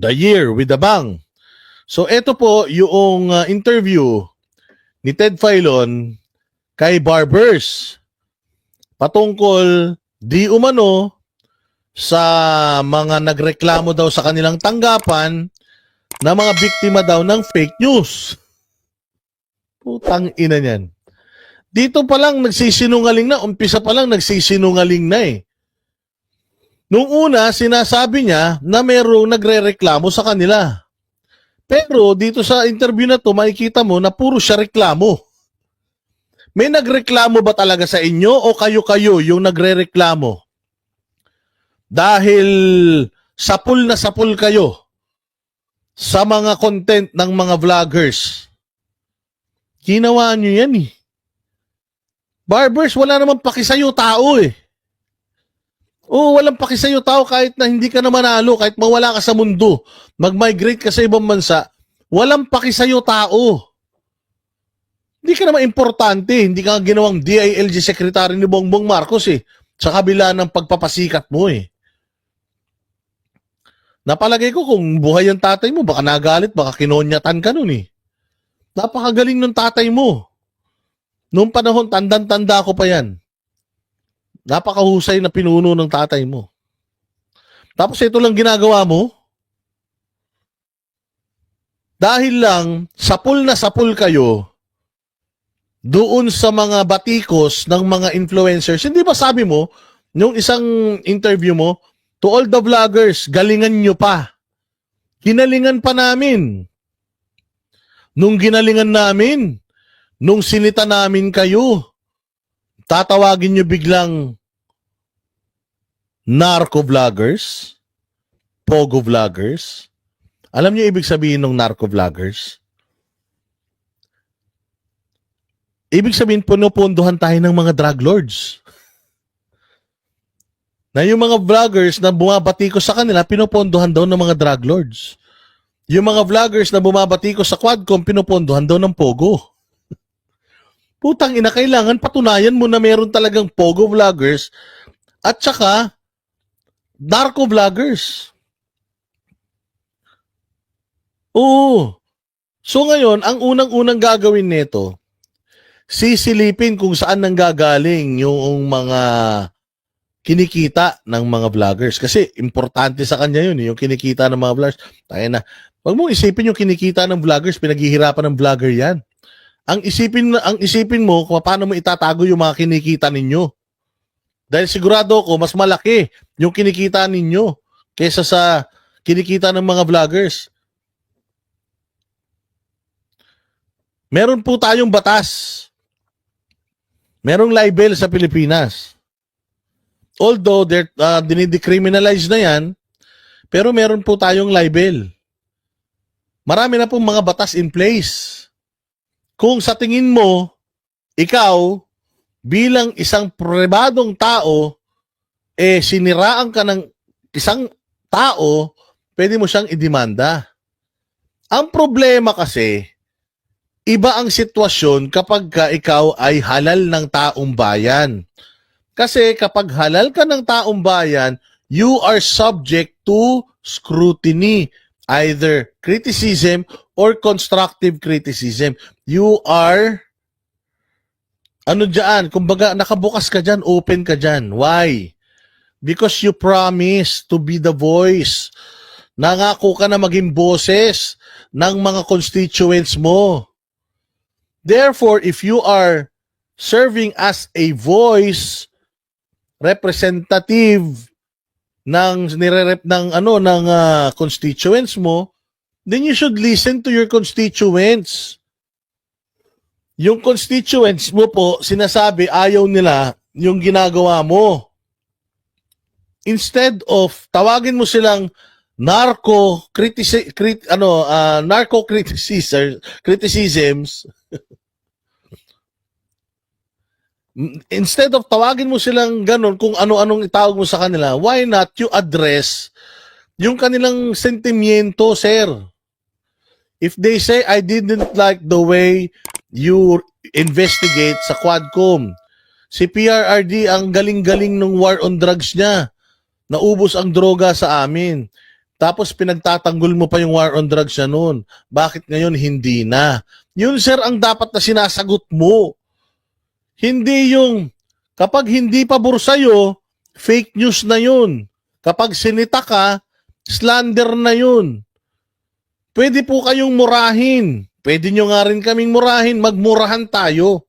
The Year with the Bang. So ito po yung interview ni Ted Filon kay Barbers patungkol di umano sa mga nagreklamo daw sa kanilang tanggapan na mga biktima daw ng fake news. Putang ina niyan. Dito pa lang nagsisinungaling na, umpisa pa lang nagsisinungaling na eh. Nung una, sinasabi niya na mayroong nagre-reklamo sa kanila. Pero dito sa interview na to, makikita mo na puro siya reklamo. May nagreklamo ba talaga sa inyo o kayo-kayo yung nagre-reklamo? Dahil sapul na sapul kayo sa mga content ng mga vloggers. Ginawa nyo yan eh. Barbers, wala naman paki sa'yo tao eh. Oo, walang paki sa'yo tao kahit na hindi ka na manalo, kahit mawala ka sa mundo, mag-migrate ka sa ibang bansa, walang paki sa'yo tao. Hindi ka naman importante, hindi ka ginawang DILG Secretary ni Bongbong Marcos eh, sa kabila ng pagpapasikat mo eh. Napalagay ko kung buhay ang tatay mo, baka nagalit, baka kinonyatan ka nun eh. Napakagaling ng tatay mo. Noong panahon, tandang-tanda ko pa yan. Napakahusay na pinuno ng tatay mo. Tapos ito lang ginagawa mo? Dahil lang, sapul na sapul kayo doon sa mga batikos ng mga influencers. Hindi ba sabi mo, nung isang interview mo, to all the vloggers, galingan nyo pa. Ginalingan pa namin. Nung ginalingan namin, nung sinita namin kayo, tatawagin nyo biglang narco-vloggers, pogo-vloggers. Alam nyo ibig sabihin ng narco-vloggers? Ibig sabihin, punupunduhan tayo ng mga drug lords. Na yung mga vloggers na bumabatikos sa kanila, pinupondohan daw ng mga drug lords. Yung mga vloggers na bumabatikos sa Quadcom, pinupondohan daw ng pogo. Putang ina, kailangan patunayan mo na meron talagang pogo vloggers at saka narco vloggers. Oo. So ngayon, ang unang-unang gagawin nito, sisilipin kung saan nanggagaling yung mga kinikita ng mga vloggers. Kasi importante sa kanya yun, yung kinikita ng mga vloggers. Tayo na, wag mong isipin yung kinikita ng vloggers, pinaghihirapan ng vlogger yan. Ang isipin mo kung paano mo itatago yung mga kinikita ninyo. Dahil sigurado ko mas malaki yung kinikita ninyo kaysa sa kinikita ng mga vloggers. Meron po tayong batas. Merong libel sa Pilipinas. Although dinidecriminalize na yan, pero meron po tayong libel. Marami na pong mga batas in place. Kung sa tingin mo, ikaw, bilang isang pribadong tao, siniraan ka ng isang tao, pwede mo siyang idemanda. Ang problema kasi, iba ang sitwasyon kapag ikaw ay halal ng taong bayan. Kasi kapag halal ka ng taong bayan, you are subject to scrutiny, either criticism or constructive criticism. You are, kumbaga nakabukas ka dyan, open ka dyan. Why? Because you promise to be the voice. Nangako ka na maging boses ng mga constituents mo. Therefore, if you are serving as a voice, representative ng nire-rep ng constituents mo, then you should listen to your constituents. Yung constituents mo po, sinasabi ayaw nila yung ginagawa mo. Instead of tawagin mo silang criticisms, instead of tawagin mo silang ganun kung ano-anong itawag mo sa kanila, why not you address yung kanilang sentimiento, sir? If they say, I didn't like the way you investigate sa Quadcom, si PRRD ang galing-galing ng war on drugs niya, naubos ang droga sa amin. Tapos pinagtatanggol mo pa yung war on drugs na noon. Bakit ngayon hindi na? Yun sir ang dapat na sinasagot mo. Hindi yung kapag hindi pabor sa'yo, fake news na yun. Kapag sinita ka, slander na yun. Pwede po kayong murahin. Pwede nyo nga rin kaming murahin. Magmurahan tayo.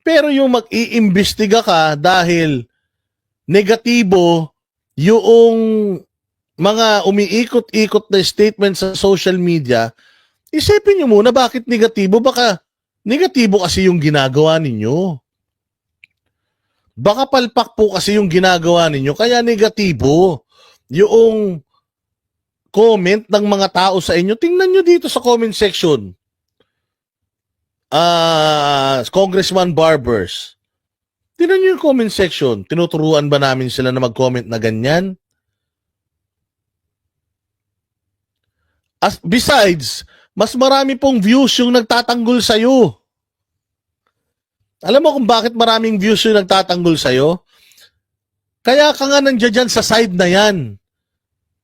Pero yung mag-iimbestiga ka dahil negatibo yung mga umiikot-ikot na statement sa social media, isipin nyo muna bakit negatibo. Baka negatibo kasi yung ginagawa ninyo. Baka palpak po kasi yung ginagawa ninyo, kaya negatibo yung comment ng mga tao sa inyo. Tingnan nyo dito sa comment section. Congressman Barbers. Tingnan nyo yung comment section. Tinuturuan ba namin sila na mag-comment na ganyan? Besides, mas marami pong views yung nagtatanggol sa'yo. Alam mo kung bakit maraming views yung nagtatanggol sa'yo? Kaya ka nga nandiyan dyan sa side na yan.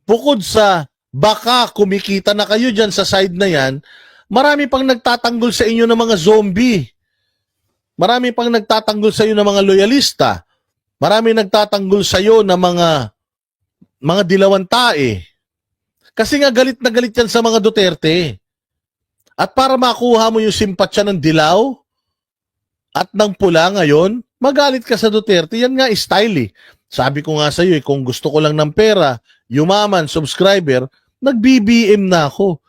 Bukod sa baka kumikita na kayo dyan sa side na yan, marami pang nagtatanggol sa inyo ng mga zombie. Marami pang nagtatanggol sa iyo ng mga loyalista. Marami nagtatanggol sa iyo ng mga dilawan tae. Kasi nga galit na galit yan sa mga Duterte. At para makuha mo yung simpatsya ng dilaw at ng pula ngayon, magalit ka sa Duterte. Yan nga style eh. Sabi ko nga sa iyo, kung gusto ko lang ng pera, yumaman, subscriber, nag-BBM na ako.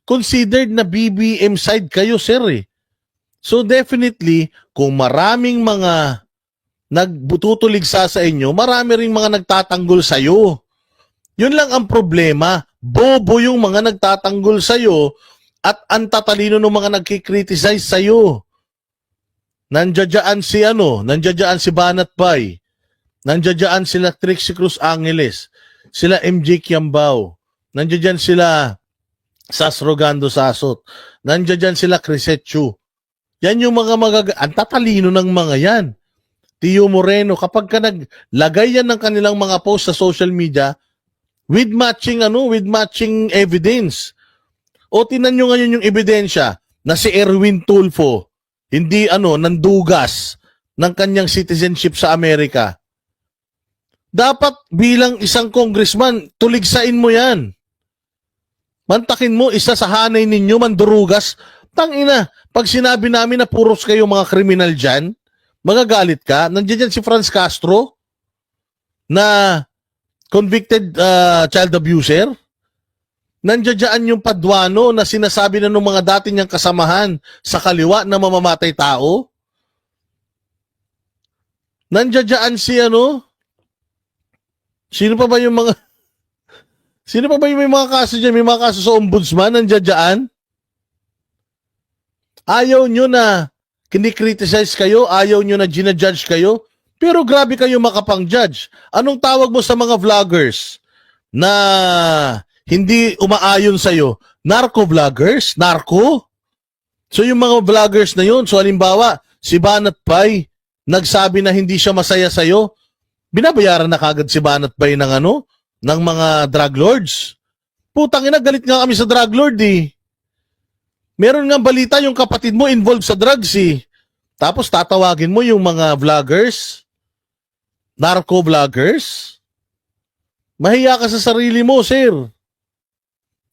Considered na BBM side kayo, sir eh. So definitely, kung maraming mga nagbututuligsa sa inyo, marami ring mga nagtatanggol sa iyo. Yun lang ang problema. Bobo yung mga nagtatanggol sa iyo at ang tatalino ng mga nagkikriticize sa iyo. Nandiyan si Banat Bay. Nandiyan sila Trixie Cruz Angeles, sila MJ Kiambao. Nandiyan sila Sas Rogando Sasot. Nandiyan sila Crisette Chu. Yan yung mga ang tatalino ng mga yan. Tio Moreno, kapag ka naglagay yan ng kanilang mga post sa social media, with matching evidence. O tinan nyo ngayon yung ebidensya na si Erwin Tulfo, hindi nandugas ng kanyang citizenship sa Amerika. Dapat bilang isang congressman, tuligsain mo yan. Mantakin mo, isa sa hanay ninyo, mandurugas. Tangina, pag sinabi namin na puros kayo mga kriminal dyan, magagalit ka. Nandiyan si Franz Castro na convicted child abuser. Nandiyan yung Paduano na sinasabi na ng mga dati niyang kasamahan sa kaliwa na mamamatay tao. Nandiyan si Sino pa ba yung mga may mga kaso dyan? May mga kaso sa ombudsman, nandiyan. Ayaw nyo na kinikriticize kayo, ayaw nyo na ginajudge kayo, pero grabe kayo makapang-judge. Anong tawag mo sa mga vloggers na hindi umaayon sa'yo? Narco-vloggers? Narco? So yung mga vloggers na yun, so halimbawa, si Banat Bay, nagsabi na hindi siya masaya sa'yo, binabayaran na kagad si Banat Bay ng ng mga drug lords. Putang ina, galit nga kami sa drug lord eh. Meron nga balita yung kapatid mo involved sa drugs eh. Tapos tatawagin mo yung mga vloggers, narco-vloggers. Mahiya ka sa sarili mo, sir.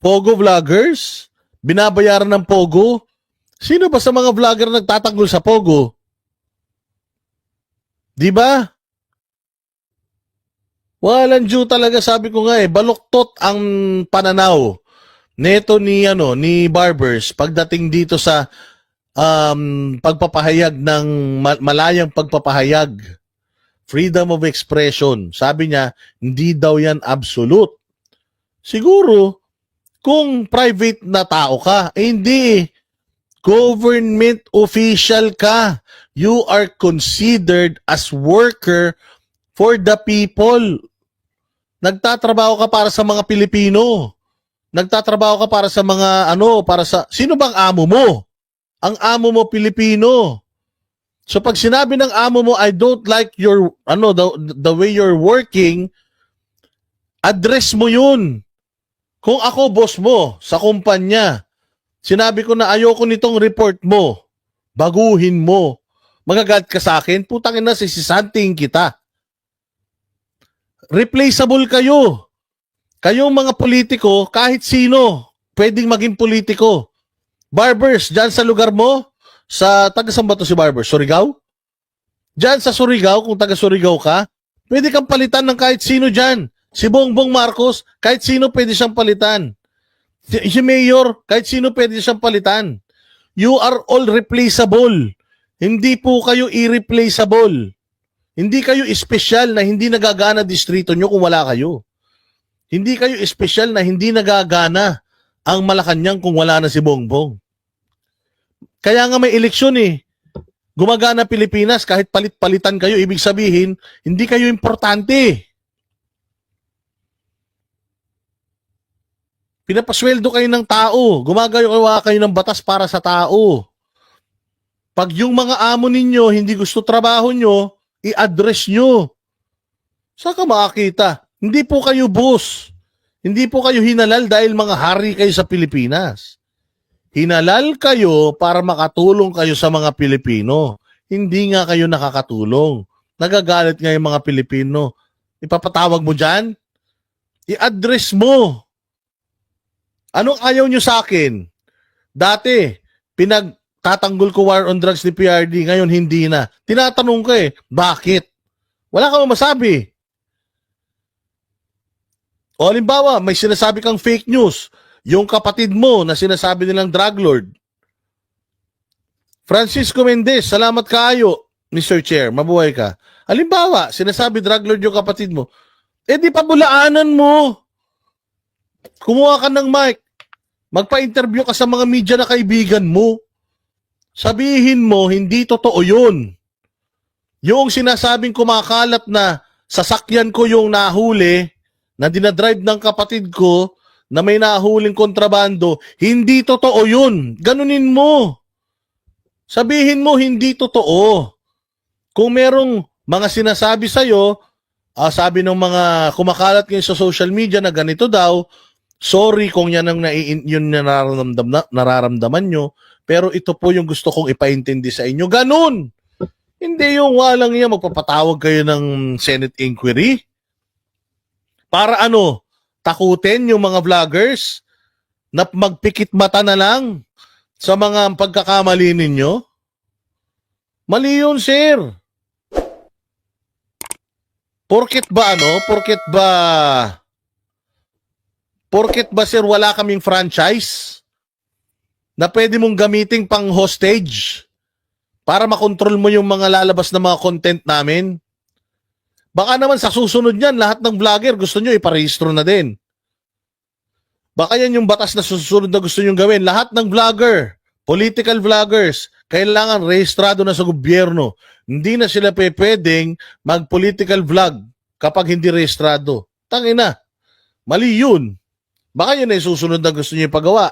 Pogo vloggers, binabayaran ng Pogo. Sino ba sa mga vlogger nagtatanggol sa Pogo? Di ba? Walang due talaga, sabi ko nga baluktot ang pananaw neto ni Barbers pagdating dito sa pagpapahayag ng malayang pagpapahayag, freedom of expression. Sabi niya, hindi daw yan absolute. Siguro, kung private na tao ka, hindi. Government official ka. You are considered as worker for the people. Nagtatrabaho ka para sa mga Pilipino. Nagtatrabaho ka para sa mga sino bang amo mo? Ang amo mo Pilipino. So pag sinabi ng amo mo, I don't like your the way you're working, Address mo yun. Kung ako boss mo sa kumpanya, sinabi ko na ayoko nitong report mo, baguhin mo, magagalit ka sa akin, putangin na sisisanting kita. Replaceable kayo. Kayong mga politiko, kahit sino, pwedeng maging politiko. Barbers, dyan sa lugar mo, sa taga-saan ba to si Barbers? Surigao? Dyan sa Surigao, kung taga-Surigao ka, pwede kang palitan ng kahit sino dyan. Si Bongbong Marcos, kahit sino pwede siyang palitan. Si Mayor, kahit sino pwede siyang palitan. You are all replaceable. Hindi po kayo irreplaceable. Hindi kayo espesyal na hindi nagagana distrito nyo kung wala kayo. Hindi kayo espesyal na hindi nagagana ang Malacanang kung wala na si Bongbong. Kaya nga may eleksyon eh. Gumagana Pilipinas kahit palit-palitan kayo, ibig sabihin, hindi kayo importante. Pinapasweldo kayo ng tao. Gumagawa kayo ng batas para sa tao. Pag yung mga amo ninyo hindi gusto trabaho nyo, i-address nyo. Saan ka makakita? Hindi po kayo boss. Hindi po kayo hinalal dahil mga hari kayo sa Pilipinas. Hinalal kayo para makatulong kayo sa mga Pilipino. Hindi nga kayo nakakatulong. Nagagalit nga yung mga Pilipino. Ipapatawag mo dyan? I-address mo. Anong ayaw nyo sa akin? Dati, pinagtatanggol ko war on drugs ni PRD, ngayon hindi na. Tinatanong ko bakit? Wala kang masabi. O halimbawa, may sinasabi kang fake news. Yung kapatid mo na sinasabi nilang drug lord. Francisco Mendez, salamat kaayo, Mr. Chair, mabuhay ka. Halimbawa, sinasabi drug lord yung kapatid mo. Di pabulaanan mo. Kumuha ka ng mic. Magpa-interview ka sa mga media na kaibigan mo. Sabihin mo, hindi totoo yun. Yung sinasabing kumakalat na sasakyan ko yung nahuli, na dinadrive ng kapatid ko, na may nahuling kontrabando, hindi totoo yun. Ganunin mo. Sabihin mo, hindi totoo. Kung merong mga sinasabi sa'yo, sabi ng mga kumakalat ngayon sa social media na ganito daw, sorry kung yan ang yun nararamdaman nyo, pero ito po yung gusto kong ipaintindi sa inyo. Ganun! Hindi yung walang yan, magpapatawag kayo ng Senate inquiry. Para ano? Takutin yung mga vloggers na magpikit mata na lang sa mga pagkakamali ninyo? Mali yun, sir. Porket ba sir wala kaming franchise na pwede mong gamitin pang hostage para makontrol mo yung mga lalabas na mga content namin? Baka naman sa susunod niyan, lahat ng vlogger gusto nyo iparehistro na din. Baka yan yung batas na susunod na gusto nyo gawin. Lahat ng vlogger, political vloggers, kailangan rehistrado na sa gobyerno. Hindi na sila pwedeng mag-political vlog kapag hindi rehistrado. Tangina, mali yun. Baka yun ay susunod na gusto nyo ipagawa.